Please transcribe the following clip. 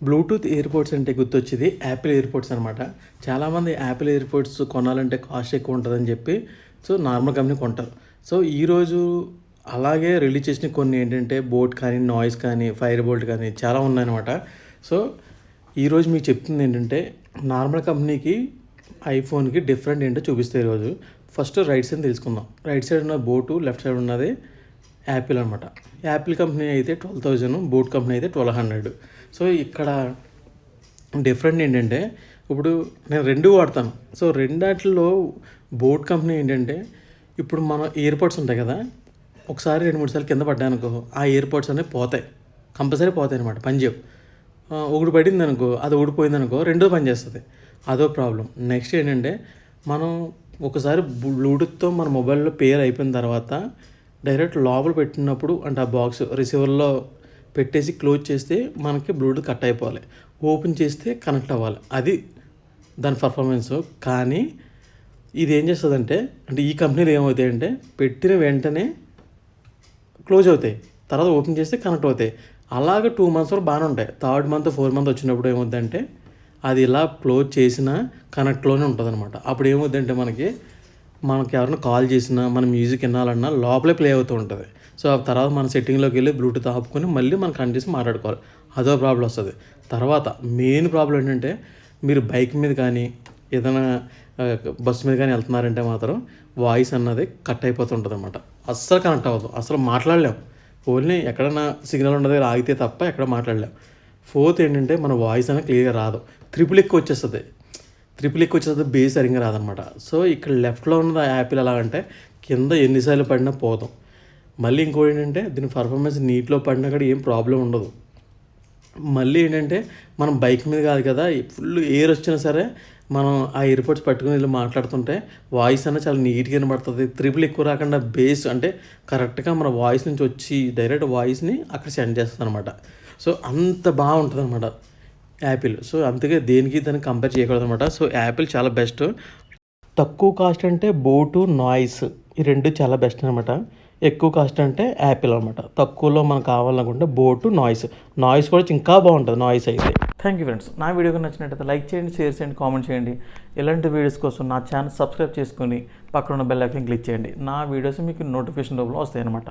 Bluetooth ఇయర్పోడ్స్ అంటే గుర్తొచ్చేది Apple ఇయర్పోడ్స్ అనమాట. చాలామంది యాపిల్ ఇయర్పోడ్స్ కొనాలంటే కాస్ట్ ఎక్కువ ఉంటుందని చెప్పి నార్మల్ కంపెనీ కొంటారు. ఈరోజు అలాగే రిలీజ్ చేసిన కొన్ని ఏంటంటే బోట్ కానీ, నాయిస్ కానీ, ఫైర్ బోల్ట్ కానీ చాలా ఉన్నాయన్నమాట. ఈరోజు మీకు చెప్తుంది ఏంటంటే నార్మల్ కంపెనీకి ఐఫోన్కి డిఫరెంట్ ఏంటో చూపిస్తాయి. ఈరోజు ఫస్ట్ రైట్ సైడ్ తెలుసుకుందాం. రైట్ సైడ్ ఉన్న బోటు, లెఫ్ట్ సైడ్ ఉన్నది యాపిల్ అనమాట. యాపిల్ కంపెనీ అయితే 12,000, బోట్ కంపెనీ అయితే 1,200. ఇక్కడ డిఫరెంట్ ఏంటంటే ఇప్పుడు నేను రెండు వాడతాను. రెండాటిలో బోట్ కంపెనీ ఏంటంటే ఇప్పుడు మన ఇయర్పోడ్స్ ఉంటాయి కదా, ఒకసారి 2-3 సార్లు కింద పడ్డానుకో ఆ ఇయర్పోడ్స్ అనేవి పోతాయి, కంపల్సరీ పోతాయి అనమాట, పనిచేయవు. ఒకటి పడింది అనుకో, అది ఊడిపోయింది అనుకో, రెండో పని చేస్తుంది, అదో ప్రాబ్లం. నెక్స్ట్ ఏంటంటే మనం ఒకసారి బ్లూటూత్తో మన మొబైల్లో పేర్ అయిపోయిన తర్వాత డైరెక్ట్ లోపల పెట్టినప్పుడు అంటే ఆ బాక్స్ రిసీవర్లో పెట్టేసి క్లోజ్ చేస్తే మనకి బ్లూటూత్ కట్ అయిపోవాలి, ఓపెన్ చేస్తే కనెక్ట్ అవ్వాలి, అది దాని పర్ఫార్మెన్స్. కానీ ఇది ఏం చేస్తుందంటే ఈ కంపెనీలు ఏమవుతాయంటే పెట్టిన వెంటనే క్లోజ్ అవుతాయి, తర్వాత ఓపెన్ చేస్తే కనెక్ట్ అవుతాయి. అలాగే 2 months వరకు బాగానే ఉంటాయి. 3rd month 4th month వచ్చినప్పుడు ఏమవుతుందంటే అది ఇలా క్లోజ్ చేసిన కనెక్ట్లోనే ఉంటుంది అనమాట. అప్పుడు ఏమవుతుందంటే మనకి ఎవరైనా కాల్ చేసినా, మన మ్యూజిక్ వినాలన్నా లోపలే ప్లే అవుతూ ఉంటుంది. ఆ తర్వాత మన సెట్టింగ్లోకి వెళ్ళి బ్లూటూత్ ఆపుకొని మళ్ళీ మనం కనెక్ట్ చేసి మాట్లాడుకోవాలి, అదో ప్రాబ్లం వస్తుంది. తర్వాత మెయిన్ ప్రాబ్లం ఏంటంటే మీరు బైక్ మీద కానీ ఏదైనా బస్సు మీద కానీ వెళ్తున్నారంటే మాత్రం వాయిస్ అన్నది కట్ అయిపోతుంటుంది అనమాట. అస్సలు కనెక్ట్ అవ్వదు, అసలు మాట్లాడలేం. ఓన్లీ ఎక్కడైనా సిగ్నల్ ఉండదు ఆగితే తప్ప ఎక్కడ మాట్లాడలేం. 4th ఏంటంటే మన వాయిస్ అనేది క్లియర్గా రాదు, ట్రిపుల్ ఎక్కువ వచ్చేస్తుంది, బేస్ సరిగ్గా రాదనమాట. ఇక్కడ లెఫ్ట్లో ఉన్నది యాపిల్ ఎలాగంటే కింద ఎన్నిసార్లు పడినా పోతాం. మళ్ళీ ఇంకోటి ఏంటంటే దీని పర్ఫార్మెన్స్ నీటిలో పడినా కూడా ఏం ప్రాబ్లం ఉండదు. మళ్ళీ ఏంటంటే మనం బైక్ మీద కాదు కదా, ఫుల్ ఎయిర్ వచ్చినా సరే మనం ఆ ఇయర్పోడ్స్ పట్టుకుని వెళ్ళి మాట్లాడుతుంటే వాయిస్ అనేది చాలా నీట్గా వినబడుతుంది. ట్రిపుల్ ఎక్కువ రాకుండా బేస్ అంటే కరెక్ట్గా మన వాయిస్ నుంచి వచ్చి డైరెక్ట్ వాయిస్ని అక్కడ సెండ్ చేస్తుంది అనమాట. అంత బాగుంటుంది అనమాట యాపిల్. అందుకే దేనికి దానికి కంపేర్ చేయకూడదు అనమాట. యాపిల్ చాలా బెస్ట్. తక్కువ కాస్ట్ అంటే బోటు, నాయిస్, ఈ రెండు చాలా బెస్ట్ అనమాట. ఎక్కువ కాస్ట్ అంటే యాపిల్ అనమాట. తక్కువలో మనకు కావాలనుకుంటే బోటు, నాయిస్ కూడా ఇంకా బాగుంటుంది నాయిస్ అయితే. Thank you friends. నా వీడియోకి నచ్చినట్టయితే లైక్ చేయండి, షేర్ చేయండి, కామెంట్ చేయండి. ఇలాంటి వీడియోస్ కోసం నా ఛానల్ సబ్స్క్రైబ్ చేసుకొని పక్కన ఉన్న బెల్ ఐకాన్ క్లిక్ చేయండి. నా వీడియోస్ మీకు నోటిఫికేషన్ రూపంలో వస్తాయి అనమాట.